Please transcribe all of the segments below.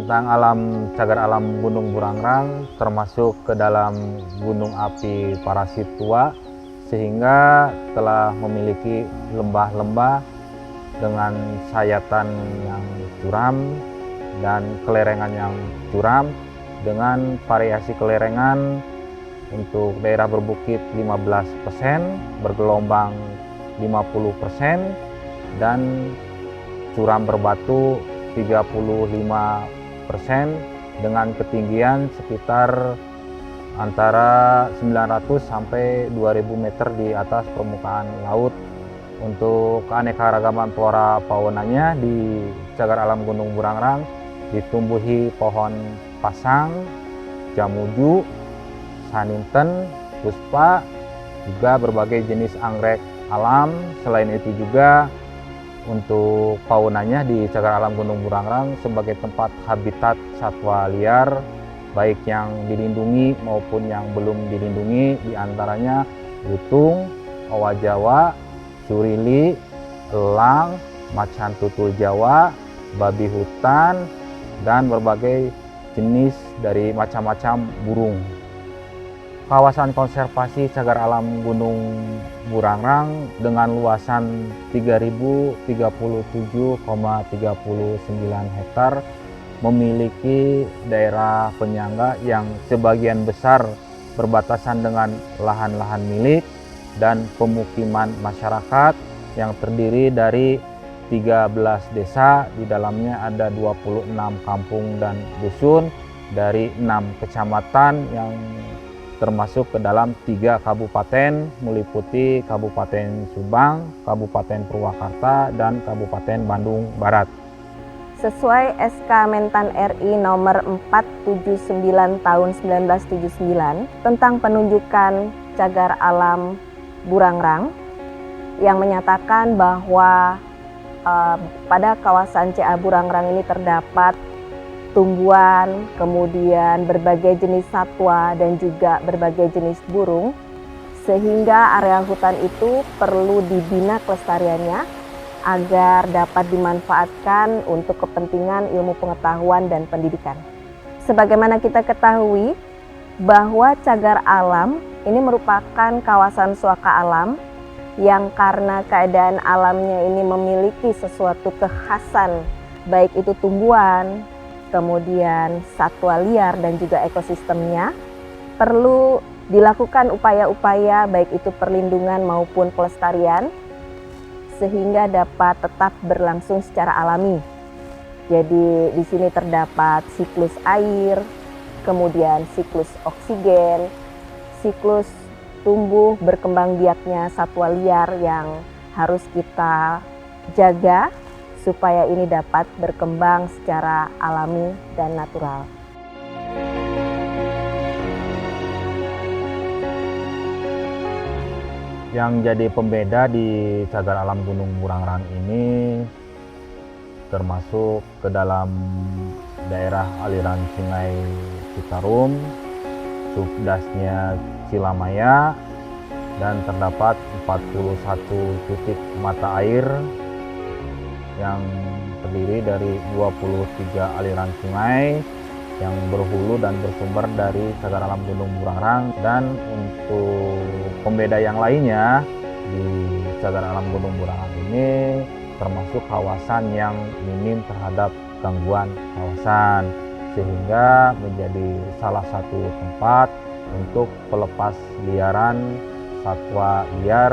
tentang cagar alam Gunung Burangrang, termasuk ke dalam gunung api Parasitwa, sehingga telah memiliki lembah-lembah dengan sayatan yang curam dan kelerengan yang curam, dengan variasi kelerengan untuk daerah berbukit 15%, bergelombang 50%, dan curam berbatu 35%, dengan ketinggian sekitar antara 900 sampai 2000 meter di atas permukaan laut. Untuk keanekaragaman flora faunanya di cagar alam Gunung Burangrang ditumbuhi pohon pasang, jamuju, saninten, puspa, juga berbagai jenis anggrek alam. Selain itu juga untuk faunanya di cagar alam Gunung Burangrang sebagai tempat habitat satwa liar, baik yang dilindungi maupun yang belum dilindungi, diantaranya lutung, owa Jawa, surili, elang, macan tutul Jawa, babi hutan, dan berbagai jenis dari macam-macam burung. Kawasan konservasi cagar alam Gunung Burangrang dengan luasan 3037,39 hektar memiliki daerah penyangga yang sebagian besar berbatasan dengan lahan-lahan milik dan pemukiman masyarakat yang terdiri dari 13 desa. Di dalamnya ada 26 kampung dan dusun dari 6 kecamatan yang termasuk ke dalam 3 kabupaten, meliputi Kabupaten Subang, Kabupaten Purwakarta, dan Kabupaten Bandung Barat. Sesuai SK Mentan RI nomor 479 tahun 1979 tentang penunjukan cagar alam Burangrang yang menyatakan bahwa pada kawasan CA Burangrang ini terdapat tumbuhan, kemudian berbagai jenis satwa dan juga berbagai jenis burung, sehingga area hutan itu perlu dibina kelestariannya agar dapat dimanfaatkan untuk kepentingan ilmu pengetahuan dan pendidikan. Sebagaimana kita ketahui bahwa cagar alam ini merupakan kawasan suaka alam yang karena keadaan alamnya ini memiliki sesuatu kekhasan, baik itu tumbuhan, kemudian satwa liar dan juga ekosistemnya, perlu dilakukan upaya-upaya baik itu perlindungan maupun pelestarian sehingga dapat tetap berlangsung secara alami. Jadi di sini terdapat siklus air, kemudian siklus oksigen, siklus tumbuh berkembang biaknya satwa liar yang harus kita jaga supaya ini dapat berkembang secara alami dan natural. Yang jadi pembeda di cagar alam Gunung Burangrang ini termasuk ke dalam daerah aliran sungai Citarum, subdasnya Cilamaya, dan terdapat 41 titik mata air yang terdiri dari 23 aliran sungai yang berhulu dan bersumber dari cagar alam Gunung Burangrang. Dan untuk pembeda yang lainnya di cagar alam Gunung Burangrang ini termasuk kawasan yang minim terhadap gangguan kawasan, sehingga menjadi salah satu tempat untuk pelepas liaran satwa liar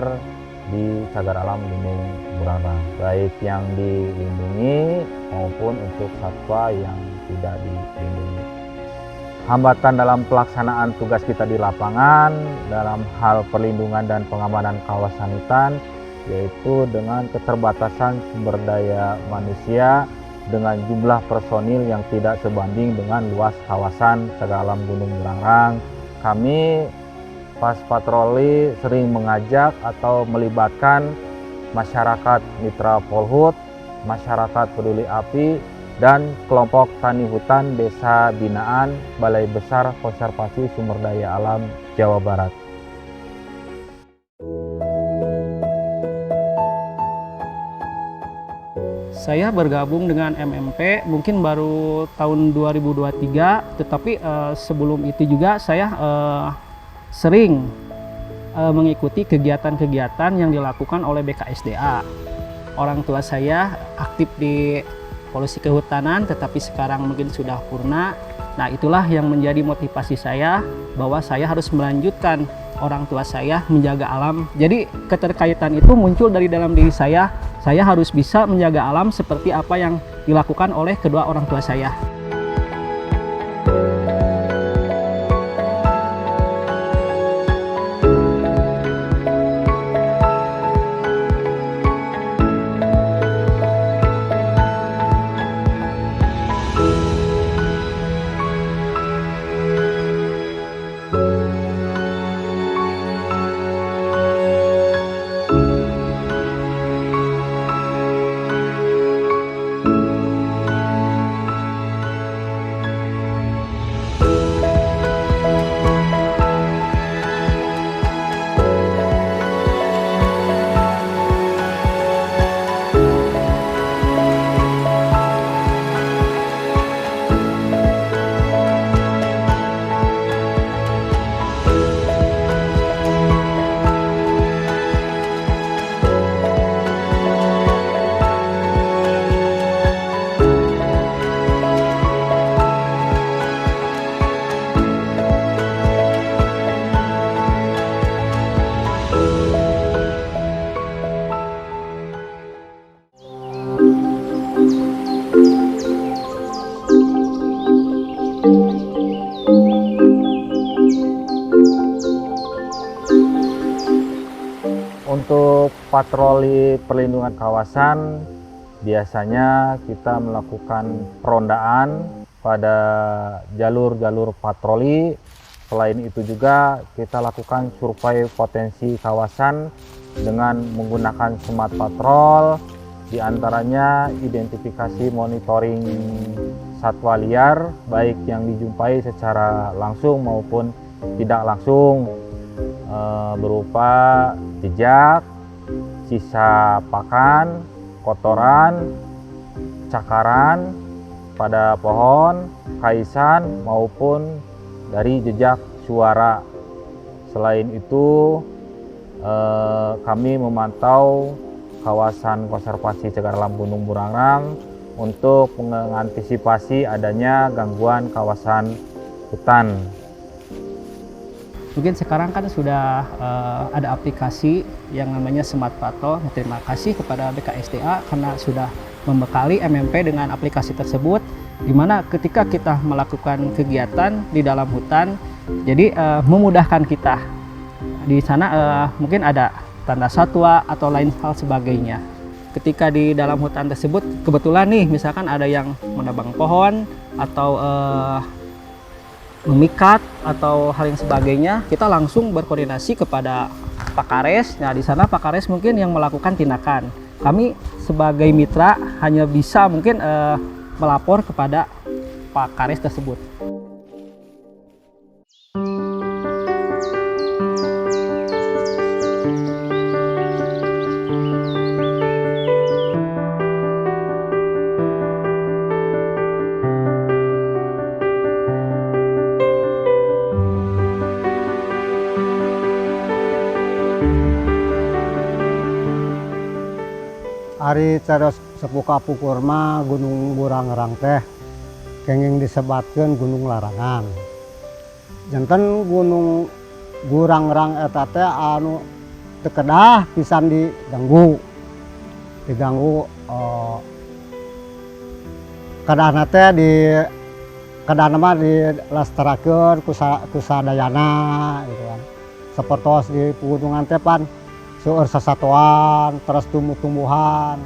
di cagar alam Gunung Burangrang, baik yang dilindungi maupun untuk satwa yang tidak dilindungi. Hambatan dalam pelaksanaan tugas kita di lapangan dalam hal perlindungan dan pengamanan kawasan hutan yaitu dengan keterbatasan sumber daya manusia dengan jumlah personil yang tidak sebanding dengan luas kawasan cagar alam Gunung Burangrang. Kami pas patroli sering mengajak atau melibatkan masyarakat mitra Polhut, masyarakat peduli api, dan kelompok tani hutan Desa Binaan Balai Besar Konservasi Sumber Daya Alam Jawa Barat. Saya bergabung dengan MMP mungkin baru tahun 2023, tetapi sebelum itu juga saya sering mengikuti kegiatan-kegiatan yang dilakukan oleh BKSDA. Orang tua saya aktif di Polisi Kehutanan, tetapi sekarang mungkin sudah purna. Nah, itulah yang menjadi motivasi saya bahwa saya harus melanjutkan orang tua saya menjaga alam. Jadi keterkaitan itu muncul dari dalam diri saya. Saya harus bisa menjaga alam seperti apa yang dilakukan oleh kedua orang tua saya. Untuk patroli perlindungan kawasan, biasanya kita melakukan perondaan pada jalur-jalur patroli. Selain itu juga kita lakukan survei potensi kawasan dengan menggunakan smart patrol, diantaranya identifikasi monitoring satwa liar, baik yang dijumpai secara langsung maupun tidak langsung, berupa jejak, sisa pakan, kotoran, cakaran pada pohon, kaisan maupun dari jejak suara. Selain itu kami memantau kawasan konservasi cagar alam Gunung Burangrang untuk mengantisipasi adanya gangguan kawasan hutan. Mungkin sekarang kan sudah ada aplikasi yang namanya Smart Patrol. Terima kasih kepada BKSDA karena sudah membekali MMP dengan aplikasi tersebut, di mana ketika kita melakukan kegiatan di dalam hutan, jadi memudahkan kita. Di sana mungkin ada tanda satwa atau lain hal sebagainya. Ketika di dalam hutan tersebut, kebetulan nih misalkan ada yang menebang pohon atau memikat atau hal yang sebagainya, kita langsung berkoordinasi kepada Pak Kares. Nah, di sana Pak Kares mungkin yang melakukan tindakan. Kami sebagai mitra hanya bisa mungkin melapor kepada Pak Kares tersebut. Ari terus sepuka pukurma Gunung Burangrang teh kenging disebatkeun Gunung Larangan. Janten Gunung Burangrang eta teh anu teu kedah pisan diganggu kadahna teh kadahna mah dilestarakeun ku sadayana gitu kan. Sapertos di pegunungan teh pan seueur sasatuan terus tumbuh-tumbuhan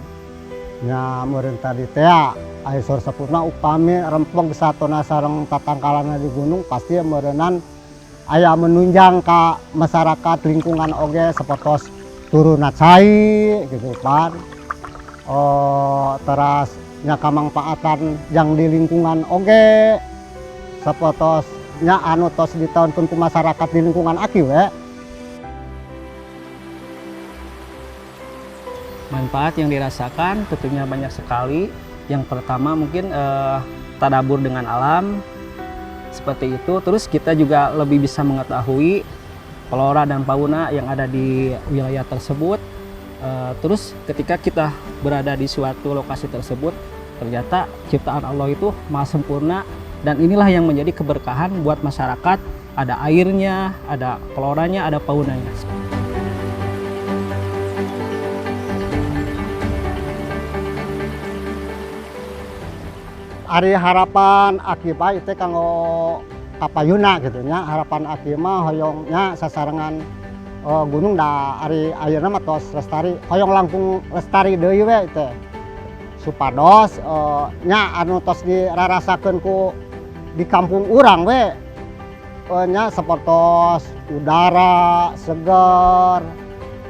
nya meureun tadi teh aya seueur saputna upami rempeng satona sareng tatangkalana di gunung pasti meureunan aya menunjang ka masyarakat lingkungan oge sapertos turunat cai gitu kan. Teras nya kamangpaatan yang di lingkungan oge sapertos nya anu tos ditaunkeun ku masyarakat di lingkungan aki we. Manfaat yang dirasakan tentunya banyak sekali. Yang pertama mungkin tadabur dengan alam, seperti itu. Terus kita juga lebih bisa mengetahui flora dan fauna yang ada di wilayah tersebut. Terus ketika kita berada di suatu lokasi tersebut, ternyata ciptaan Allah itu maha sempurna, dan inilah yang menjadi keberkahan buat masyarakat. Ada airnya, ada floranya, ada faunanya. Ari harapan akibat itu kanggo kapayuna gitu nya. Harapan aki mah hoyongnya sasarengan gunung da ari ayeuna mah tos lestari, hoyong langkung lestari deui we teh. Supados nya anu tos dirarasakeun ku di kampung urang we nya sapertos udara seger,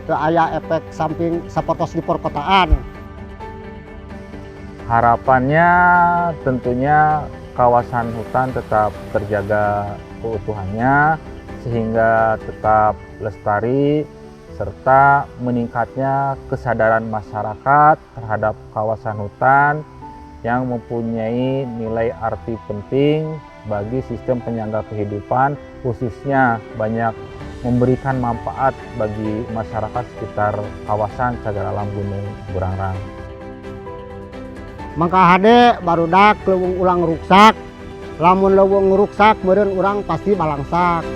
teu aya efek samping sapertos di perkotaan. Harapannya tentunya kawasan hutan tetap terjaga keutuhannya sehingga tetap lestari, serta meningkatnya kesadaran masyarakat terhadap kawasan hutan yang mempunyai nilai arti penting bagi sistem penyangga kehidupan, khususnya banyak memberikan manfaat bagi masyarakat sekitar kawasan Cagar Alam Gunung Burangrang. Mangka hade barudak leuweung ulang ruksak, lamun leuweung ruksak meureun urang pasti balangsak.